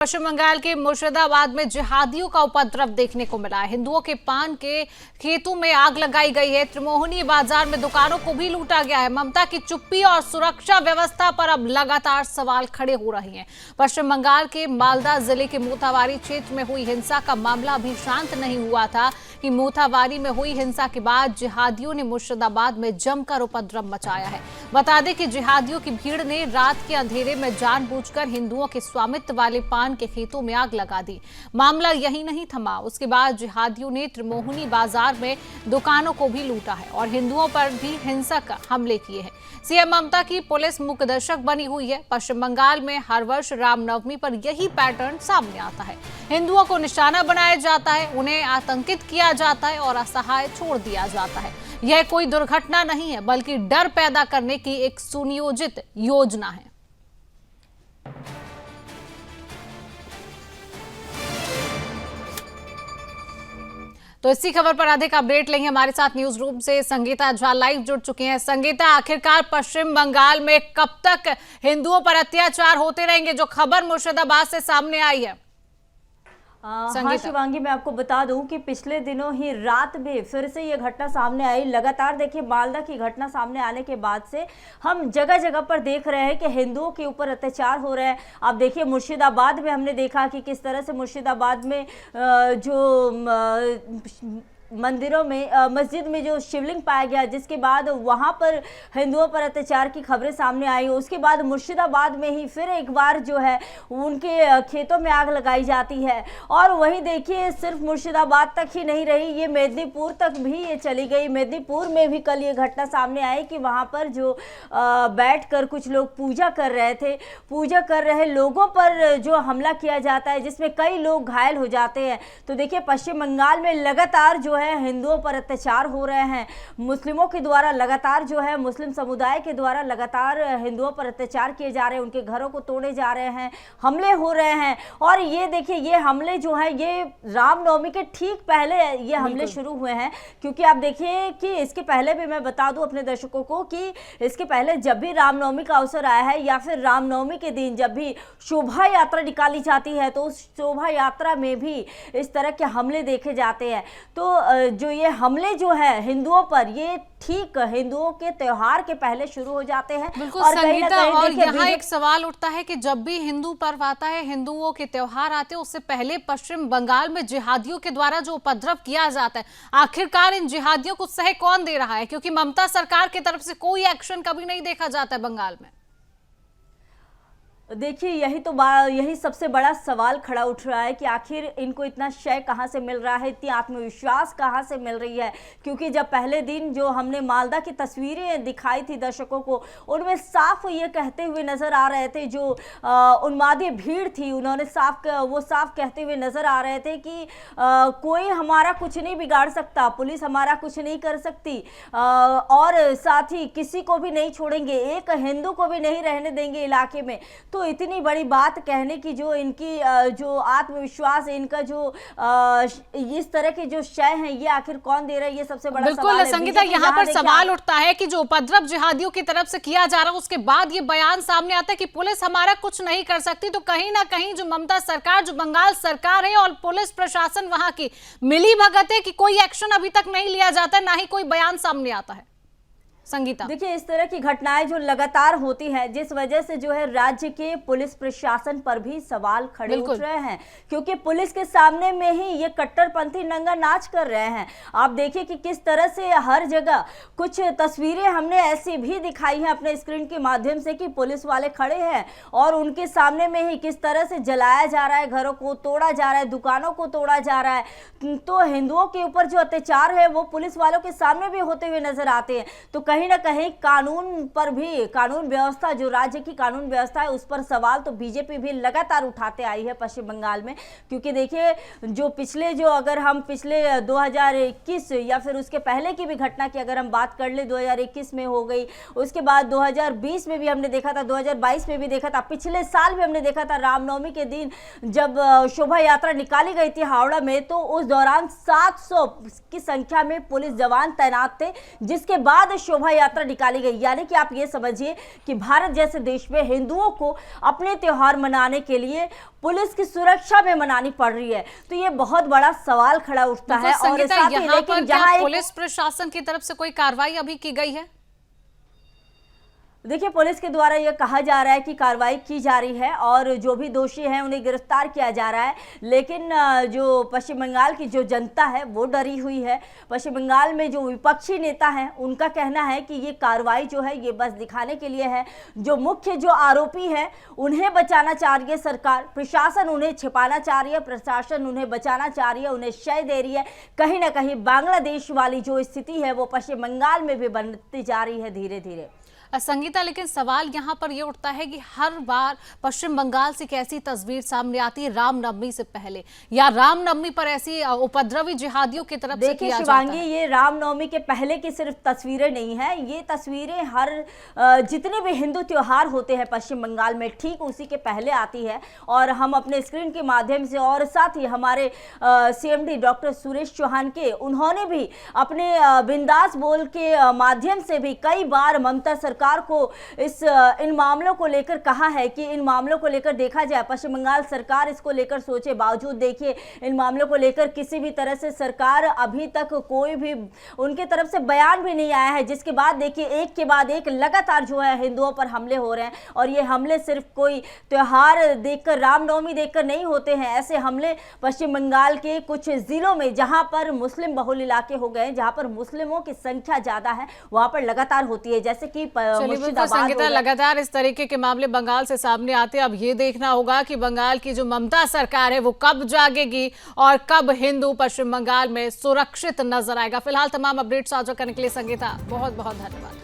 पश्चिम बंगाल के मुर्शिदाबाद में जिहादियों का उपद्रव देखने को मिला है। हिंदुओं के पान के खेतों में आग लगाई गई है। त्रिमोहनी बाजार में दुकानों को भी लूटा गया है। ममता की चुप्पी और सुरक्षा व्यवस्था पर अब लगातार सवाल खड़े हो रहे हैं। पश्चिम बंगाल के मालदा जिले के मोथाबारी क्षेत्र में हुई हिंसा का मामला अभी शांत नहीं हुआ था कि मोथाबारी में हुई हिंसा के बाद जिहादियों ने मुर्शिदाबाद में जमकर उपद्रव मचाया है। बता दें कि जिहादियों की भीड़ ने रात के अंधेरे में जानबूझकर हिंदुओं के स्वामित्व वाले पान के खेतों में आग लगा दी। मामला यही नहीं थमा, उसके बाद जिहादियों ने त्रिमोहनी बाजार में दुकानों को भी लूटा है और हिंदुओं पर भी हिंसक हमले किए हैं। सीएम ममता की पुलिस मुकदर्शक बनी हुई है। पश्चिम बंगाल में हर वर्ष रामनवमी पर यही पैटर्न सामने आता है। हिंदुओं को निशाना बनाया जाता है, उन्हें आतंकित किया जाता है और असहाय छोड़ दिया जाता है। यह कोई दुर्घटना नहीं है, बल्कि डर पैदा करने की एक सुनियोजित योजना है। तो इसी खबर पर अधिक अपडेट लेंगे। हमारे साथ न्यूज रूम से संगीता झा लाइव जुड़ चुकी हैं। संगीता, आखिरकार पश्चिम बंगाल में कब तक हिंदुओं पर अत्याचार होते रहेंगे, जो खबर मुर्शिदाबाद से सामने आई है? हाँ शिवांगी, मैं आपको बता दूं कि पिछले दिनों ही रात में फिर से ये घटना सामने आई। लगातार देखिए, मालदा की घटना सामने आने के बाद से हम जगह जगह पर देख रहे हैं कि हिंदुओं के ऊपर अत्याचार हो रहे हैं। आप देखिए, मुर्शिदाबाद में हमने देखा कि किस तरह से मुर्शिदाबाद में जो मंदिरों में मस्जिद में जो शिवलिंग पाया गया, जिसके बाद वहां पर हिंदुओं पर अत्याचार की खबरें सामने आई। उसके बाद मुर्शिदाबाद में ही फिर एक बार जो है उनके खेतों में आग लगाई जाती है। और वही देखिए, सिर्फ मुर्शिदाबाद तक ही नहीं रही, ये मेदिनीपुर तक भी ये चली गई। मेदिनीपुर में भी कल ये घटना सामने आई कि वहां पर जो बैठकर कुछ लोग पूजा कर रहे थे, पूजा कर रहे लोगों पर जो हमला किया जाता है, जिसमें कई लोग घायल हो जाते हैं। तो देखिए, पश्चिम बंगाल में लगातार जो हिंदुओं पर अत्याचार हो रहे हैं। मुस्लिमों के द्वारा लगातार जो है, मुस्लिम समुदाय के द्वारा लगातार हिंदुओं पर अत्याचार किए जा रहे हैं, उनके घरों को तोड़े जा रहे हैं, हमले हो रहे हैं। और ये देखिए, ये हमले जो है ये रामनवमी के ठीक पहले ये हमले शुरू हुए हैं। क्योंकि आप देखिए कि इसके पहले भी मैं बता दूं अपने दर्शकों को कि इसके पहले जब भी रामनवमी का अवसर आया है या फिर रामनवमी के दिन जब भी शोभा यात्रा निकाली जाती है, तो उस शोभा यात्रा में भी इस तरह के हमले देखे जाते हैं। तो जो ये हमले जो है हिंदुओं पर, ये ठीक हिंदुओं के त्योहार के पहले शुरू हो जाते हैं। बिल्कुल संगीता, और यहाँ एक सवाल उठता है कि जब भी हिंदू पर्व आता है, हिंदुओं के त्योहार आते हैं, उससे पहले पश्चिम बंगाल में जिहादियों के द्वारा जो उपद्रव किया जाता है, आखिरकार इन जिहादियों को सह कौन दे रहा है? क्योंकि ममता सरकार की तरफ से कोई एक्शन कभी नहीं देखा जाता है बंगाल में। देखिए, यही सबसे बड़ा सवाल खड़ा उठ रहा है कि आखिर इनको इतना शय कहाँ से मिल रहा है, इतनी आत्मविश्वास कहाँ से मिल रही है। क्योंकि जब पहले दिन जो हमने मालदा की तस्वीरें दिखाई थी दर्शकों को, उनमें साफ ये कहते हुए नजर आ रहे थे, जो उन्मादी भीड़ थी, उन्होंने साफ कहते हुए नजर आ रहे थे कि कोई हमारा कुछ नहीं बिगाड़ सकता, पुलिस हमारा कुछ नहीं कर सकती, और साथ ही किसी को भी नहीं छोड़ेंगे, एक हिंदू को भी नहीं रहने देंगे इलाके में। तो इतनी बड़ी बात कहने की जो इनकी जो आत्मविश्वास, इनका जो इस तरह के जो शय हैं, ये आखिर कौन दे रहा है, ये सबसे बड़ा सवाल है। बिल्कुल संगीता, यहाँ पर सवाल उठता है कि जो उपद्रव जिहादियों की तरफ से किया जा रहा है, उसके बाद ये बयान सामने आता है कि पुलिस हमारा कुछ नहीं कर सकती। तो कहीं ना कहीं जो ममता सरकार, जो बंगाल सरकार है और पुलिस प्रशासन वहां की मिली भगत है कि कोई एक्शन अभी तक नहीं लिया जाता, ना ही कोई बयान सामने आता है। संगीता, देखिए, इस तरह की घटनाएं जो लगातार होती है, जिस वजह से जो है राज्य के पुलिस प्रशासन पर भी सवाल खड़े उठ रहे हैं। क्योंकि पुलिस के सामने में ही ये कट्टरपंथी नंगा नाच कर रहे हैं। आप देखिए कि किस तरह से हर जगह कुछ तस्वीरें हमने ऐसी भी दिखाई हैं अपने स्क्रीन के माध्यम से कि पुलिस वाले खड़े हैं और उनके सामने में ही किस तरह से जलाया जा रहा है, घरों को तोड़ा जा रहा है, दुकानों को तोड़ा जा रहा है। तो हिंदुओं के ऊपर जो अत्याचार है वो पुलिस वालों के सामने भी होते हुए नजर आते हैं। तो कहीं ना कहीं कानून पर भी, कानून व्यवस्था, जो राज्य की कानून व्यवस्था है, उस पर सवाल तो बीजेपी भी लगातार उठाते आई है पश्चिम बंगाल में। क्योंकि देखिए, अगर हम पिछले 2021 या फिर उसके पहले की भी घटना की अगर हम बात कर ले, 2021 में हो गई, उसके बाद 2020 में भी हमने देखा था, 2022 में भी देखा था, पिछले साल भी हमने देखा था रामनवमी के दिन जब शोभा यात्रा निकाली गई थी हावड़ा में, तो उस दौरान 700 की संख्या में पुलिस जवान तैनात थे, जिसके बाद शोभा शोभा यात्रा निकाली गई। यानी कि आप ये समझिए कि भारत जैसे देश में हिंदुओं को अपने त्योहार मनाने के लिए पुलिस की सुरक्षा में मनानी पड़ रही है, तो ये बहुत बड़ा सवाल खड़ा उठता है। और साथ ही लेकिन जहां पुलिस प्रशासन की तरफ से कोई कार्रवाई अभी की गई है? देखिए, पुलिस के द्वारा यह कहा जा रहा है कि कार्रवाई की जा रही है और जो भी दोषी हैं उन्हें गिरफ्तार किया जा रहा है। लेकिन जो पश्चिम बंगाल की जो जनता है वो डरी हुई है। पश्चिम बंगाल में जो विपक्षी नेता हैं उनका कहना है कि ये कार्रवाई जो है ये बस दिखाने के लिए है। जो मुख्य जो आरोपी है उन्हें बचाना चाह रही है सरकार, प्रशासन उन्हें छिपाना चाह रही है, प्रशासन उन्हें बचाना चाह रही है, उन्हें शय दे रही है। कहीं ना कहीं बांग्लादेश वाली जो स्थिति है वो पश्चिम बंगाल में भी बनती जा रही है धीरे धीरे। संगीता, लेकिन सवाल यहाँ पर यह उठता है कि हर बार पश्चिम बंगाल से कैसी तस्वीर सामने आती है रामनवमी से पहले, या रामनवमी पर ऐसी उपद्रवी जिहादियों की तरफ से किया जाता है? शिवांगी, ये रामनवमी के पहले की सिर्फ तस्वीरें नहीं है, ये तस्वीरें हर जितने भी हिंदू त्योहार होते हैं पश्चिम बंगाल में ठीक उसी के पहले आती है। और हम अपने स्क्रीन के माध्यम से और साथ ही हमारे CMD डॉक्टर सुरेश चौहान के उन्होंने भी अपने बिंदास बोल के माध्यम से भी कई बार ममता सरकार को इन मामलों को लेकर कहा है कि इन मामलों को लेकर देखा जाए। पश्चिम बंगाल सरकार इसको लेकर सोचे, बावजूद देखिए इन मामलों को लेकर किसी भी तरह से सरकार अभी तक कोई भी उनके तरफ से बयान भी नहीं आया है। जिसके बाद देखिए एक के बाद एक लगातार जो है हिंदुओं पर हमले हो रहे हैं और ये हमले सिर्फ कोई त्योहार देखकर, रामनवमी देखकर नहीं होते हैं। ऐसे हमले पश्चिम बंगाल के कुछ जिलों में जहां पर मुस्लिम बहुल इलाके हो गए, जहां पर मुस्लिमों की संख्या ज्यादा है, वहां पर लगातार होती है। जैसे कि संगीता, लगातार इस तरीके के मामले बंगाल से सामने आते हैं। अब ये देखना होगा कि बंगाल की जो ममता सरकार है वो कब जागेगी और कब हिंदू पश्चिम बंगाल में सुरक्षित नजर आएगा। फिलहाल तमाम अपडेट साझा करने के लिए संगीता बहुत बहुत धन्यवाद।